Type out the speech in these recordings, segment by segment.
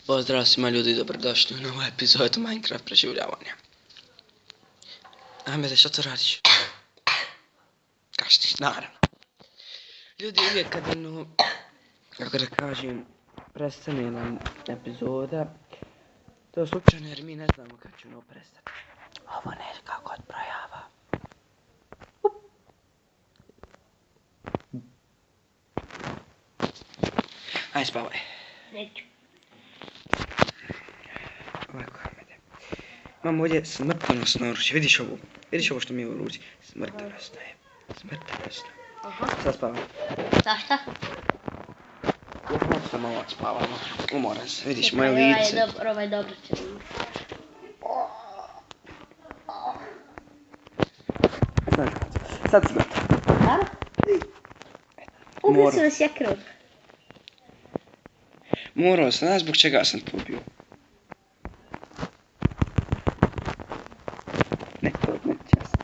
Pozdrav svima ljudi, dobrodošli u novu epizodu Minecraft preživljavanja. Ahmede, što to radiš? Kaštiš, naravno. Ljudi, uvijek kad kako da kažem, prestane nam epizoda, to je slučajno jer mi ne znamo kad će prestati. Ovo nekako odbrojava. Aj, spavaj. Neću. Ovako, Ahmede. Imamo ovdje smrtonosno oružje. Vidiš ovo? Vidiš ovo što mi je u ruci? Smrtonosno je. Smrtonosno. Aha. Sad spavam. Zašto? Ja sam malo spavamo. Umoran se. Vidiš moje lice. Ovaj dobro će. Sad smrti. Da? Ubio si na sjekru. Morao sam, znaš zbog čega sam to ubio? Ne, čest.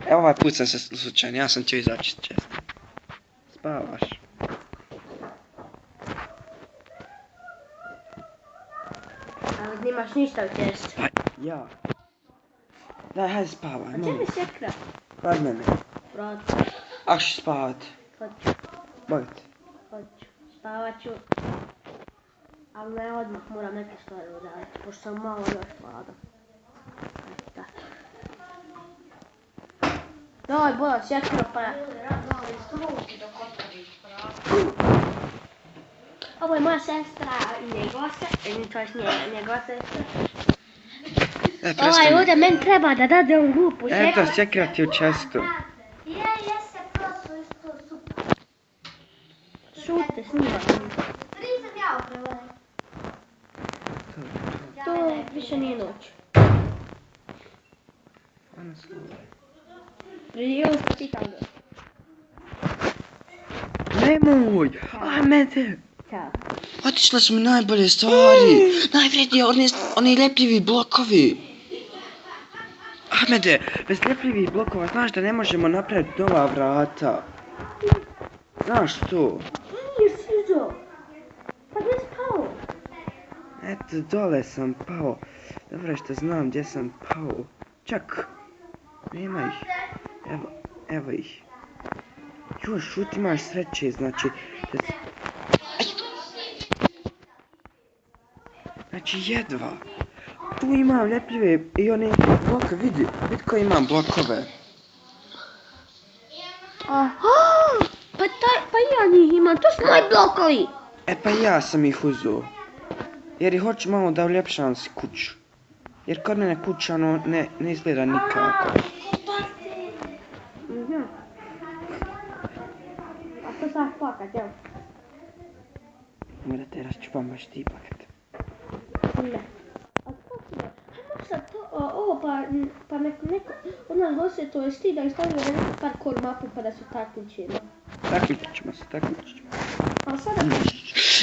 Evo ovaj put sam se slučajno, ja sam ćeo izaći čest. Spavaš. Ali nimaš ništa u čestu. Pa, ja. Daj, hajde spavaj, A molim. čemu sjekra? Kod mene. Brod. Aš spavat. Hoću. Bogati. Hoću. Spavat ću. Ali ne odmah, moram neke stvari uraditi, pošto sam malo još mlada. Eto. Daj, bola, sjekra pa... Ovo je moja sestra i njegova sestra, njegova sestra. Ovaj ovdje meni treba da dade ovu glupu sjekru. Eto, sjekra ti u čestu. Jeste prosto isto super. Šute, snimaj. Nisam ja upravo. To više nije noć. Evo ti tamo. Nemoj! Ahmede! Ćao. Otišle su mi najbolje stvari. Najvrednije, oni lepljivi blokovi. Ahmede, bez lepljivih blokova znaš da ne možemo napraviti nova vrata. Znaš to? Nije sviđao. Pa gdje si pao? Eto, dole sam pao. Dobro je što znam gdje sam pao. Čak, nema ih. Evo ih. Još, šut, imaš sreće, znači... Znači, jedva. Tu imam lepljive i one blokove, vidi koji imam blokove. Pa ja njih imam, to su moji blokovi. E pa ja sam ih uzuo. Jer ih hoću malo da uljepšavam si kuću. Jer kod mene kuća ne izgleda nikako. A što sad plakat, jel? Mora te raščupam baš ti plakat. Ne. A kako da? Hajmo sad to, ovo pa neko od nas goste, to jest ti da ih stavimo na neku parkour mapu pa da se takmičimo. Takmičit ćemo se. Ali sada...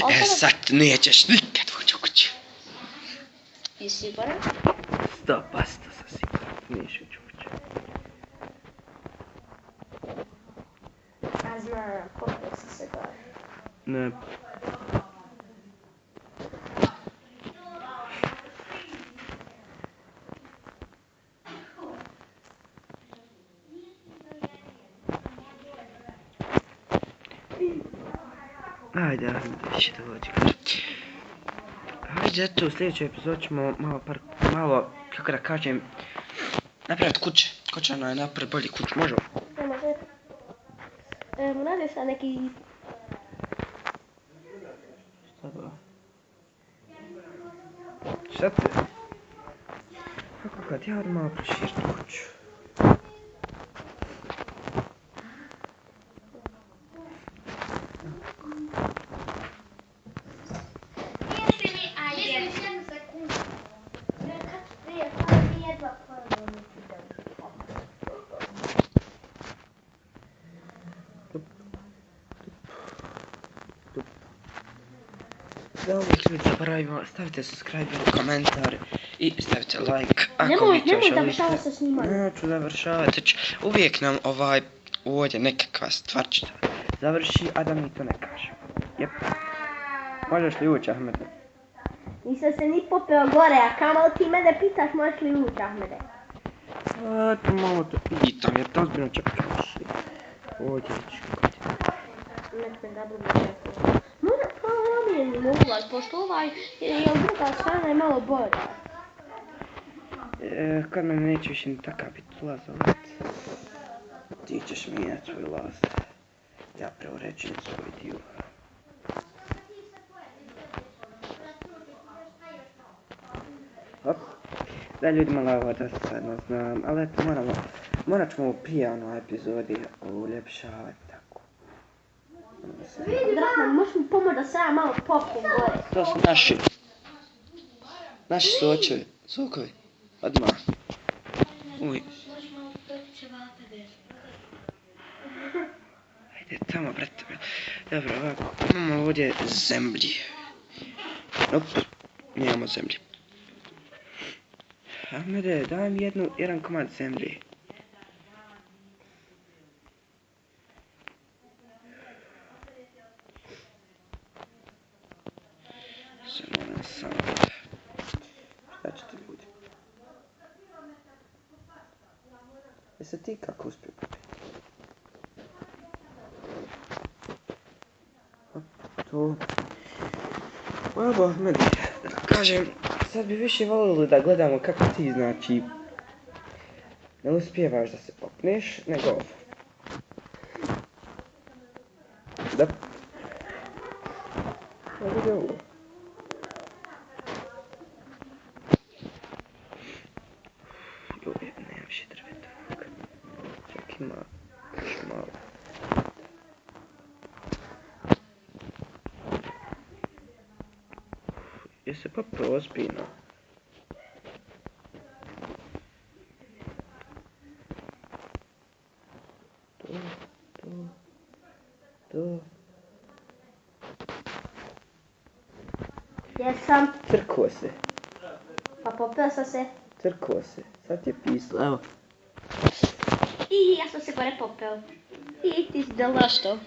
E sad nećeš nikad ući u kuću. I siguran? 100% sam siguran, neš ući u kuću. Ja znam, koliko sam se gore. Ne. Ajde, više da dođe. Ajde, eto, u sljedećoj epizodi ćemo malo, kako da kažem, napraviti kuće. Ko će nam napraviti bolji kuć, može? Ne može. Radi sa neki... Šta bilo? Šta te? Kako kad ja odmah malo proširit kuću? Jesi mi jednu sekundu. Kad prije, pa mi jedva pojavljamo video. Da uvijek ljudi zaboravimo, stavite subscribe, komentar i stavite like ako vi to želite. Nemoj završavati sa snimanjem. Neću završavati, uvijek nam ovdje nekakva stvarčina završi, a da mi to ne kažemo. Jep. Možeš li ući, Ahmede? Nisam se ni popeo gore, a kamoli ti mene pitaš možeš li ući, Ahmede? To malo te pitam, jer to ozbiljno čekaš. Ovdje ću kod je. Nek me dobro ne čekao. Možda promijenim ulaz, pošto ovaj je druga strana je malo bolja. Kod mene neće više ni takav biti ulaz, ali ti ćeš mijenjati svoj ulaz. Ja preuređujem svoj dio. Hop. Da ljudi malo ovo da sad ne znam, ali eto morat ćemo prije epizodi uljepšavati tako. Drahman, možeš mi pomoći da se ja malo popnem gore? To su naši sokovi, odmah. Uj. Ajde tamo, brate. Dobro, ovako, imamo ovdje zemlji. Op, nemamo zemlji. Ahmede, daj mi jedan komad zemlji. Samo. Šta ćete ljudi? Jesi ti kako uspio popiti? To. Evo, Ahmede, kažem, sad bi više volili da gledamo kako ti, znači, ne uspijevaš da se popneš, nego ovo. Da. Evo ga ovo. Joj, nema više drveta. Čak ima još malo. Je se popeo ozbiljno. To. Jesam. Crkao se. Pa popeo sam se. Crkao se. Sad ti je pisalo, evo. I ja sam se gore popeo. I ti si dala što?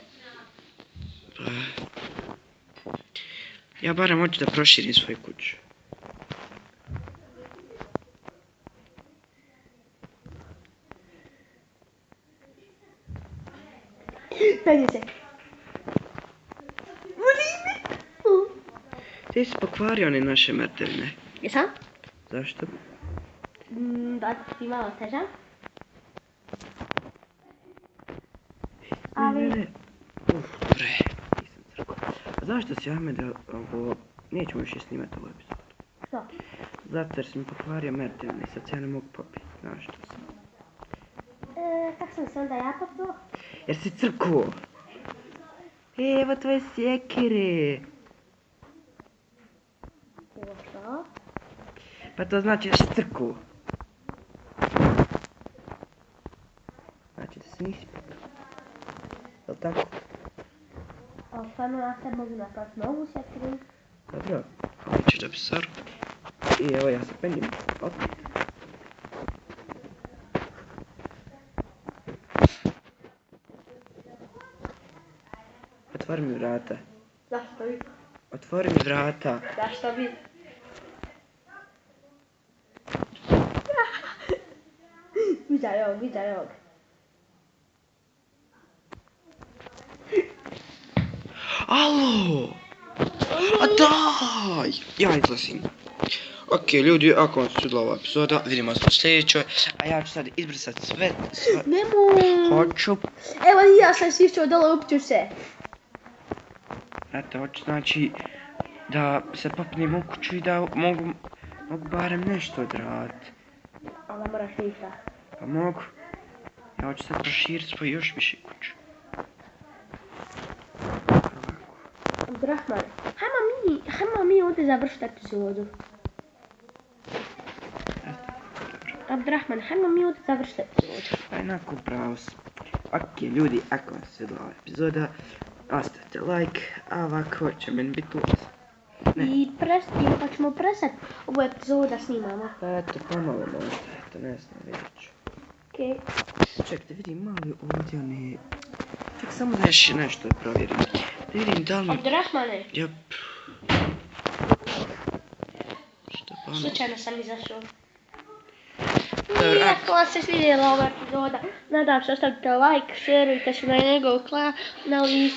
Ja barem hoću da proširim svoju kuću. Penje se. Ti si pokvario one naše mrtevine. Jesam? Zašto? Da ti malo teža. Ali... Ne. Dobre. Nisam crkao. A zašto si, Ahmede, ovo... Nećemo više snimati ovu epizodu. Što? Zato jer si mi pokvario mrtevine, sad se ja ne mogu popiti. Znaš što sam. Kako sam se onda ja popio? Jer si crkao. Evo tvoje sjekire. Evo što? Pa to znači da si crkao. Znači da se nisi popio. Jel' tako? A stvarno ja se mogu napraviti novu sjekiru. Dobro. Ovo ćeš da bi saru. I evo ja se penjem. Opet. Otvori mi vrata. Zašto bi? Otvori mi vrata. Zašto bi? Vidaj ovog. Alo! A daj! Ja izlazim. Ok, ljudi, ako vam se svidjela ova epizoda, vidimo se u sljedećoj. A ja ću sad izbrisati sve. Nemoj! Hoću. Evo i ja sam sišao dole, upću se. Znate, hoću znači da se popnem u kuću i da mogu barem nešto odraditi. Ali ne moraš ništa. Pa mogu. Ja hoću sad proširiti svoju još više kuću. Abdurrahman, hajmo mi ovdje završiti epizodu. Abdurrahman, hajmo mi ovdje završiti epizodu. Pa jednako pravo si. Ok, ljudi, ako vam se svidjela ova epizoda, ostavite like, a ovako će meni biti ulaz. I pa ćemo prestati ovu epizodu da snimamo. Pa eto, pomalo možda, eto, ne znam, vidjet ću. Okej. Čekajte, vidim malo ovdje one... Ček, samo da još nešto provjerim. Da vidim da li mi... Abdurrahmane. Jop. Što pa ono? Slučajno sam izašao. Dobro, I ako vam se svidjela ova epizoda, nadam se ostavite like, šerujte se na njegov kanal i